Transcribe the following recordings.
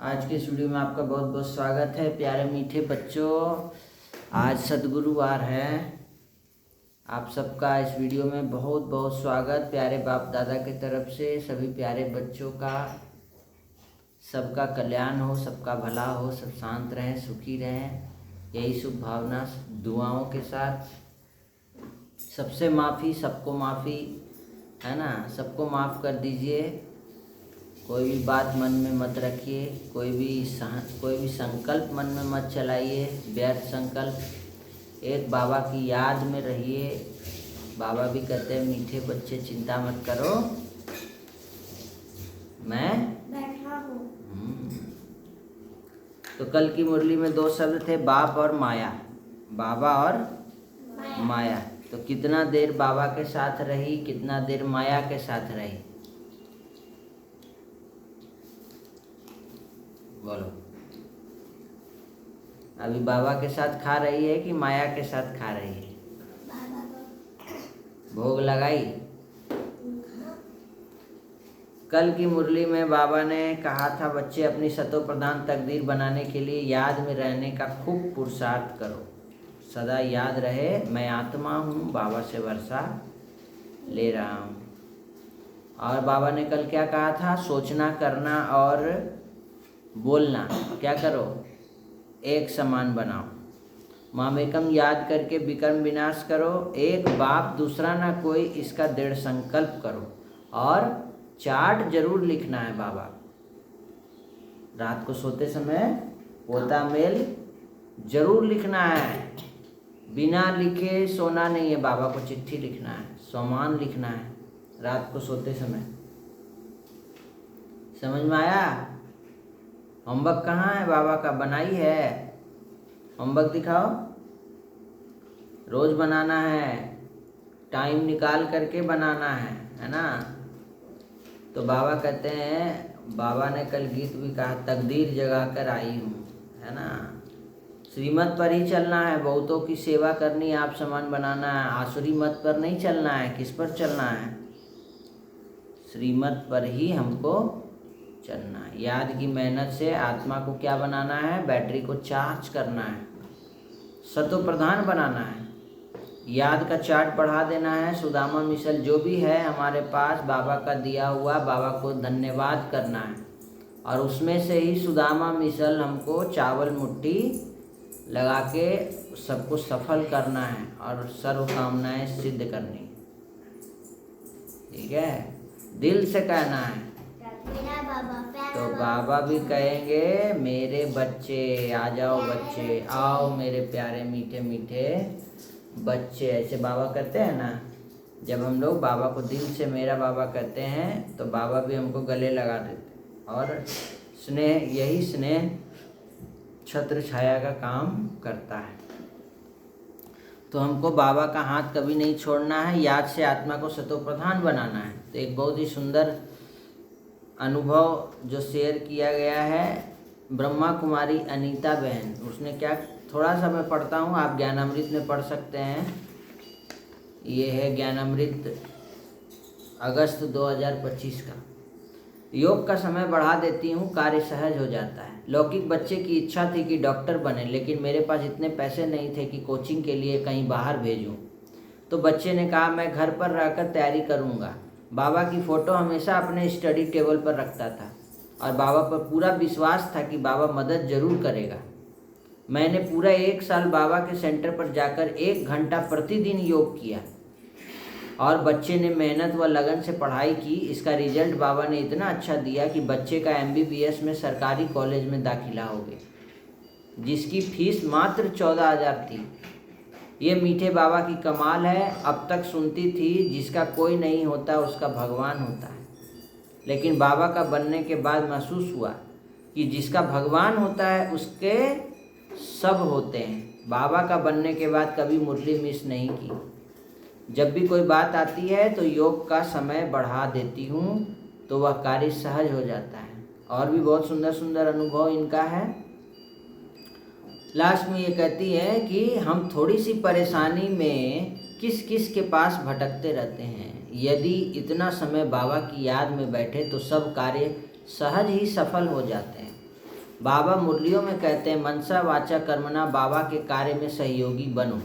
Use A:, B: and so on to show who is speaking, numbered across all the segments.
A: आज के इस वीडियो में आपका बहुत बहुत स्वागत है प्यारे मीठे बच्चों। आज सद्गुरुवार है। आप सबका इस वीडियो में बहुत बहुत स्वागत प्यारे बाप दादा की तरफ से। सभी प्यारे बच्चों का सबका कल्याण हो, सबका भला हो, सब शांत रहें, सुखी रहें, यही शुभ भावना दुआओं के साथ। सबसे माफ़ी, सबको माफ़ी, है ना। सबको माफ़ कर दीजिए। कोई भी बात मन में मत रखिए, कोई भी संकल्प मन में मत चलाइए, व्यर्थ संकल्प। एक बाबा की याद में रहिए। बाबा भी कहते हैं मीठे बच्चे चिंता मत करो, मैं बैठा हूँ। तो कल की मुरली में 2 शब्द थे, बाप और माया। बाबा और माया। तो कितना देर बाबा के साथ रही, कितना देर माया के साथ रही, बोलो। अभी बाबा के साथ खा रही है कि माया के साथ खा रही है? भोग लगाई। कल की मुरली में बाबा ने कहा था बच्चे अपनी सतो प्रधान तकदीर बनाने के लिए याद में रहने का खूब पुरुषार्थ करो। सदा याद रहे मैं आत्मा हूँ, बाबा से वर्षा ले रहा हूँ। और बाबा ने कल क्या कहा था? सोचना, करना और बोलना क्या करो, एक समान बनाओ। मामेकम याद करके विकर्म विनाश करो। एक बाप दूसरा ना कोई, इसका दृढ़ संकल्प करो। और चार्ट जरूर लिखना है बाबा। रात को सोते समय पोता मेल जरूर लिखना है। बिना लिखे सोना नहीं है। बाबा को चिट्ठी लिखना है, सम्मान लिखना है रात को सोते समय। समझ में आया? होमवर्क कहाँ है बाबा का? बनाई है? होमवर्क दिखाओ। रोज बनाना है, टाइम निकाल करके बनाना है ना। तो बाबा कहते हैं, बाबा ने कल गीत भी कहा, तकदीर जगा कर आई हूँ, है ना। श्रीमत पर ही चलना है, बहुतों की सेवा करनी, आप समान बनाना है। आसुरी मत पर नहीं चलना है। किस पर चलना है? श्रीमत पर ही हमको चलना है। याद की मेहनत से आत्मा को क्या बनाना है? बैटरी को चार्ज करना है, सतो प्रधान बनाना है। याद का चार्ट बढ़ा देना है। सुदामा मिसल जो भी है हमारे पास बाबा का दिया हुआ, बाबा को धन्यवाद करना है। और उसमें से ही सुदामा मिसल हमको चावल मुट्ठी लगा के सबको सफल करना है और सर्व कामनाएं सिद्ध करनी। ठीक है, दिल से कहना है। तो बाबा भी कहेंगे मेरे बच्चे आ जाओ, बच्चे आओ, मेरे प्यारे मीठे मीठे बच्चे। ऐसे बाबा कहते हैं ना। जब हम लोग बाबा को दिल से मेरा बाबा कहते हैं तो बाबा भी हमको गले लगा देते। और स्नेह, यही स्नेह छत्र छाया का काम करता है। तो हमको बाबा का हाथ कभी नहीं छोड़ना है। याद से आत्मा को सतो प्रधान बनाना है। तो एक बहुत ही सुंदर अनुभव जो शेयर किया गया है, ब्रह्मा कुमारी अनीता बहन, उसने क्या, थोड़ा सा मैं पढ़ता हूँ, आप ज्ञानामृत में पढ़ सकते हैं। ये है ज्ञानामृत अगस्त 2025 का। योग का समय बढ़ा देती हूँ, कार्य सहज हो जाता है। लौकिक बच्चे की इच्छा थी कि डॉक्टर बने, लेकिन मेरे पास इतने पैसे नहीं थे कि कोचिंग के लिए कहीं बाहर भेजूँ। तो बच्चे ने कहा मैं घर पर रहकर तैयारी करूँगा। बाबा की फ़ोटो हमेशा अपने स्टडी टेबल पर रखता था और बाबा पर पूरा विश्वास था कि बाबा मदद ज़रूर करेगा। मैंने पूरा 1 साल बाबा के सेंटर पर जाकर 1 घंटा प्रतिदिन योग किया और बच्चे ने मेहनत व लगन से पढ़ाई की। इसका रिजल्ट बाबा ने इतना अच्छा दिया कि बच्चे का MBBS में सरकारी कॉलेज में दाखिला हो गया, जिसकी फीस मात्र 14,000 थी। ये मीठे बाबा की कमाल है। अब तक सुनती थी जिसका कोई नहीं होता उसका भगवान होता है, लेकिन बाबा का बनने के बाद महसूस हुआ कि जिसका भगवान होता है उसके सब होते हैं। बाबा का बनने के बाद कभी मुरली मिस नहीं की। जब भी कोई बात आती है तो योग का समय बढ़ा देती हूँ तो वह कार्य सहज हो जाता है। और भी बहुत सुंदर सुंदर अनुभव इनका है। लास्ट में ये कहती है कि हम थोड़ी सी परेशानी में किस किस के पास भटकते रहते हैं। यदि इतना समय बाबा की याद में बैठे तो सब कार्य सहज ही सफल हो जाते हैं। बाबा मुरलियों में कहते हैं मनसा वाचा कर्मणा, बाबा के कार्य में सहयोगी बनो।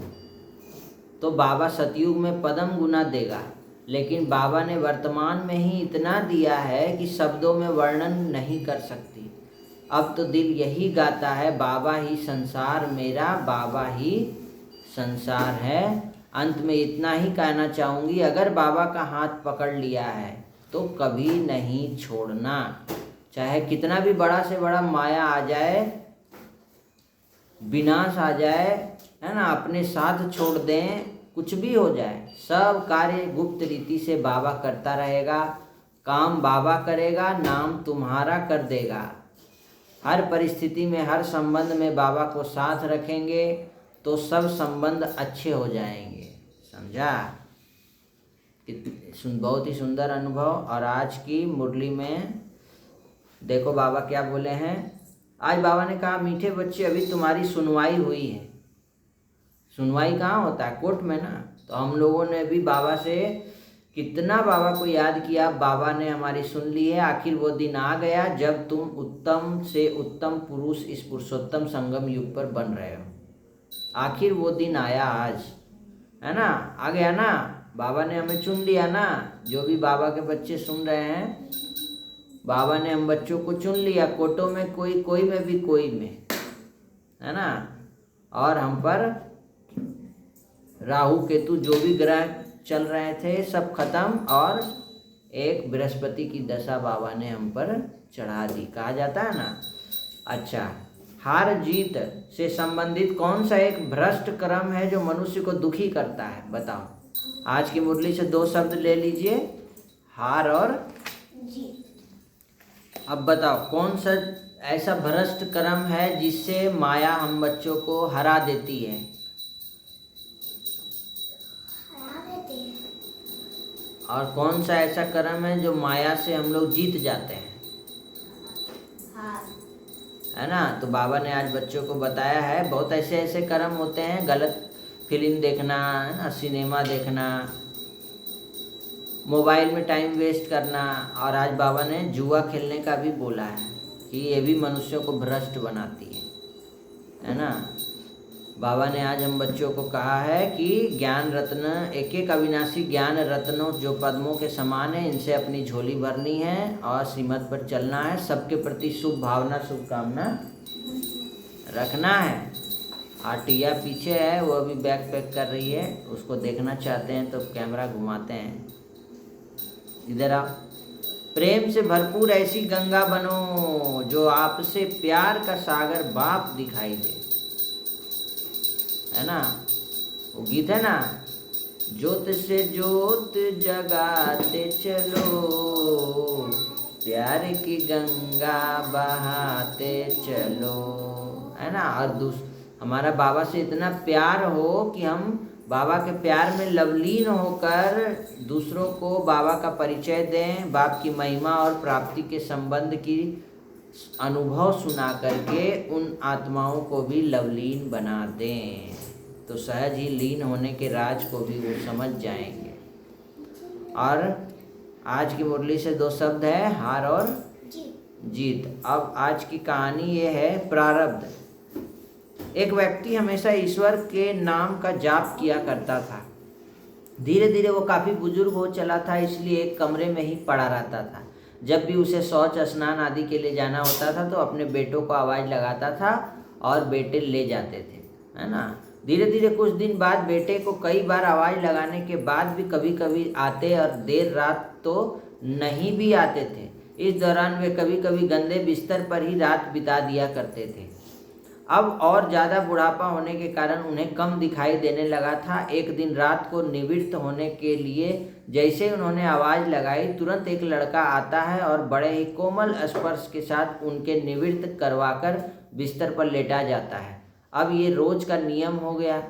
A: तो बाबा सतयुग में पदम गुना देगा, लेकिन बाबा ने वर्तमान में ही इतना दिया है कि शब्दों में वर्णन नहीं कर सकती। अब तो दिल यही गाता है, बाबा ही संसार मेरा, बाबा ही संसार है। अंत में इतना ही कहना चाहूँगी, अगर बाबा का हाथ पकड़ लिया है तो कभी नहीं छोड़ना। चाहे कितना भी बड़ा से बड़ा माया आ जाए, विनाश आ जाए, है ना, अपने साथ छोड़ दें, कुछ भी हो जाए, सब कार्य गुप्त रीति से बाबा करता रहेगा। काम बाबा करेगा, नाम तुम्हारा कर देगा। हर परिस्थिति में, हर संबंध में बाबा को साथ रखेंगे तो सब संबंध अच्छे हो जाएंगे। समझा? बहुत ही सुंदर अनुभव। और आज की मुरली में देखो बाबा क्या बोले हैं। आज बाबा ने कहा, मीठे बच्चे अभी तुम्हारी सुनवाई हुई है। सुनवाई कहाँ होता है? कोर्ट में ना। तो हम लोगों ने भी बाबा से कितना बाबा को याद किया, बाबा ने हमारी सुन ली है। आखिर वो दिन आ गया जब तुम उत्तम से उत्तम पुरुष इस पुरुषोत्तम संगम युग पर बन रहे हो। आखिर वो दिन आया आज, है ना, आ गया ना। बाबा ने हमें चुन लिया ना। जो भी बाबा के बच्चे सुन रहे हैं, बाबा ने हम बच्चों को चुन लिया। कोटों में कोई में भी कोई में, है ना। और हम पर राहु केतु जो भी ग्रह चल रहे थे सब खत्म, और एक बृहस्पति की दशा बाबा ने हम पर चढ़ा दी, कहा जाता है ना। अच्छा, हार जीत से संबंधित कौन सा एक भ्रष्ट कर्म है जो मनुष्य को दुखी करता है? बताओ। आज की मुरली से 2 शब्द ले लीजिए, हार और जीत। अब बताओ कौन सा ऐसा भ्रष्ट कर्म है जिससे माया हम बच्चों को हरा देती है? और कौन सा ऐसा कर्म है जो माया से हम लोग जीत जाते हैं? है ना। तो बाबा ने आज बच्चों को बताया है, बहुत ऐसे ऐसे कर्म होते हैं। गलत फिल्म देखना, है ना, सिनेमा देखना, मोबाइल में टाइम वेस्ट करना। और आज बाबा ने जुआ खेलने का भी बोला है कि ये भी मनुष्यों को भ्रष्ट बनाती है ना। बाबा ने आज हम बच्चों को कहा है कि ज्ञान रत्न, एक एक अविनाशी ज्ञान रत्नों जो पद्मों के समान है, इनसे अपनी झोली भरनी है और श्रीमत पर चलना है। सबके प्रति शुभ भावना, शुभकामना रखना है। आटिया पीछे है, वो अभी बैग पैक कर रही है, उसको देखना चाहते हैं तो कैमरा घुमाते हैं। इधर आओ। प्रेम से भरपूर ऐसी गंगा बनो जो आपसे प्यार का सागर बाप दिखाई दे, है ना। वो गीत है ना, ज्योत से ज्योत जगाते चलो, प्यार की गंगा बहाते चलो, है ना। और हमारा बाबा से इतना प्यार हो कि हम बाबा के प्यार में लवलीन होकर दूसरों को बाबा का परिचय दें, बाप की महिमा और प्राप्ति के संबंध की अनुभव सुना करके उन आत्माओं को भी लवलीन बना दें, तो सहज ही लीन होने के राज को भी वो समझ जाएंगे। और आज की मुरली से 2 शब्द है, हार और जीत। अब आज की कहानी ये है, प्रारब्ध। एक व्यक्ति हमेशा ईश्वर के नाम का जाप किया करता था। धीरे धीरे वो काफ़ी बुजुर्ग हो चला था, इसलिए एक कमरे में ही पड़ा रहता था। जब भी उसे शौच स्नान आदि के लिए जाना होता था तो अपने बेटों को आवाज़ लगाता था और बेटे ले जाते थे, है ना। धीरे धीरे कुछ दिन बाद बेटे को कई बार आवाज़ लगाने के बाद भी कभी कभी आते और देर रात तो नहीं भी आते थे। इस दौरान वे कभी कभी गंदे बिस्तर पर ही रात बिता दिया करते थे। अब और ज़्यादा बुढ़ापा होने के कारण उन्हें कम दिखाई देने लगा था। एक दिन रात को निवृत्त होने के लिए जैसे ही उन्होंने आवाज़ लगाई, तुरंत एक लड़का आता है और बड़े ही कोमल स्पर्श के साथ उनके निवृत्त करवाकर बिस्तर पर लेटा जाता है। अब ये रोज़ का नियम हो गया।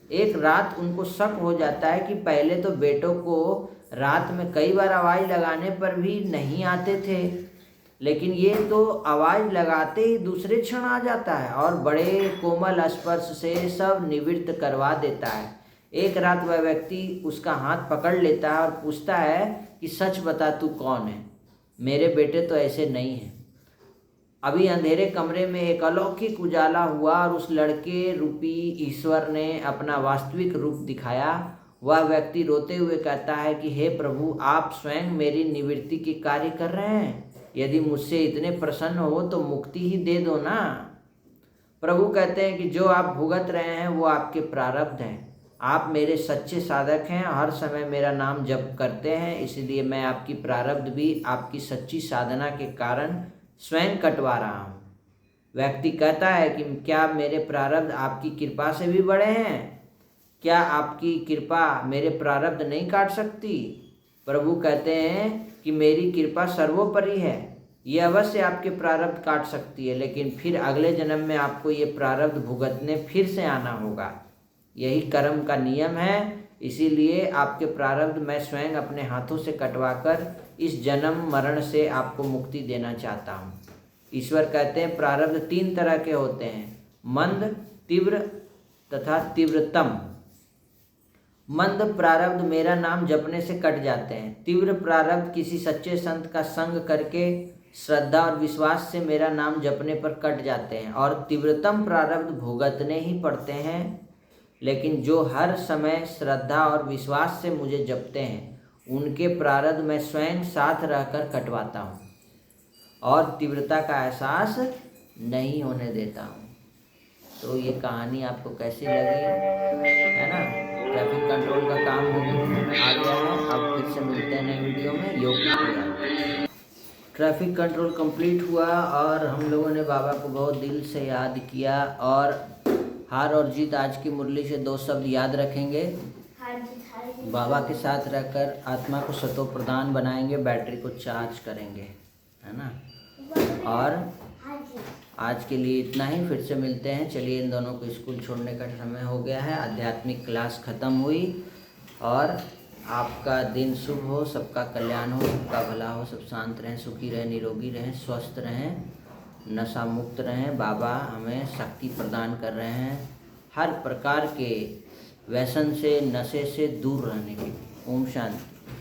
A: एक रात उनको शक हो जाता है कि पहले तो बेटों को रात में कई बार आवाज़ लगाने पर भी नहीं आते थे, लेकिन ये तो आवाज़ लगाते ही दूसरे क्षण आ जाता है और बड़े कोमल स्पर्श से सब निवृत्त करवा देता है। एक रात वह व्यक्ति उसका हाथ पकड़ लेता है और पूछता है कि सच बता, तू कौन है? मेरे बेटे तो ऐसे नहीं हैं। अभी अंधेरे कमरे में एक अलौकिक उजाला हुआ और उस लड़के रूपी ईश्वर ने अपना वास्तविक रूप दिखाया। वह व्यक्ति रोते हुए कहता है कि हे प्रभु, आप स्वयं मेरी निवृत्ति के कार्य कर रहे हैं। यदि मुझसे इतने प्रसन्न हो तो मुक्ति ही दे दो ना। प्रभु कहते हैं कि जो आप भुगत रहे हैं वो आपके प्रारब्ध हैं। आप मेरे सच्चे साधक हैं, हर समय मेरा नाम जप करते हैं, इसलिए मैं आपकी प्रारब्ध भी आपकी सच्ची साधना के कारण स्वयं कटवा रहा हूँ। व्यक्ति कहता है कि क्या मेरे प्रारब्ध आपकी कृपा से भी बड़े हैं? क्या आपकी कृपा मेरे प्रारब्ध नहीं काट सकती? प्रभु कहते हैं कि मेरी कृपा सर्वोपरि है, ये अवश्य आपके प्रारब्ध काट सकती है, लेकिन फिर अगले जन्म में आपको ये प्रारब्ध भुगतने फिर से आना होगा। यही कर्म का नियम है, इसीलिए आपके प्रारब्ध मैं स्वयं अपने हाथों से कटवाकर इस जन्म मरण से आपको मुक्ति देना चाहता हूँ। ईश्वर कहते हैं प्रारब्ध 3 तरह के होते हैं, मंद, तीव्र तथा तीव्रतम। मंद प्रारब्ध मेरा नाम जपने से कट जाते हैं। तीव्र प्रारब्ध किसी सच्चे संत का संग करके श्रद्धा और विश्वास से मेरा नाम जपने पर कट जाते हैं। और तीव्रतम प्रारब्ध भुगतने ही पड़ते हैं, लेकिन जो हर समय श्रद्धा और विश्वास से मुझे जपते हैं उनके प्रारब्ध मैं स्वयं साथ रहकर कटवाता हूँ और तीव्रता का एहसास नहीं होने देता हूँ। तो ये कहानी आपको कैसी लगी, है ना? ट्रैफिक कंट्रोल का काम आ गया है। अब फिर से मिलते हैं नई वीडियो में। योग की क्रिया। ट्रैफिक कंट्रोल कंप्लीट हुआ और हम लोगों ने बाबा को बहुत दिल से याद किया। और हार और जीत आज की मुरली से 2 शब्द याद रखेंगे। बाबा के साथ रहकर आत्मा को सतो प्रधान बनाएंगे, बैटरी को चार्ज करेंगे, है ना? और आज के लिए इतना ही, फिर से मिलते हैं। चलिए, इन दोनों को स्कूल छोड़ने का समय हो गया है। आध्यात्मिक क्लास ख़त्म हुई और आपका दिन शुभ हो, सबका कल्याण हो, सबका भला हो, सब शांत रहें, सुखी रहें, निरोगी रहें, स्वस्थ रहें, नशा मुक्त रहें। बाबा हमें शक्ति प्रदान कर रहे हैं हर प्रकार के व्यसन से, नशे से दूर रहने की। ओम शांति।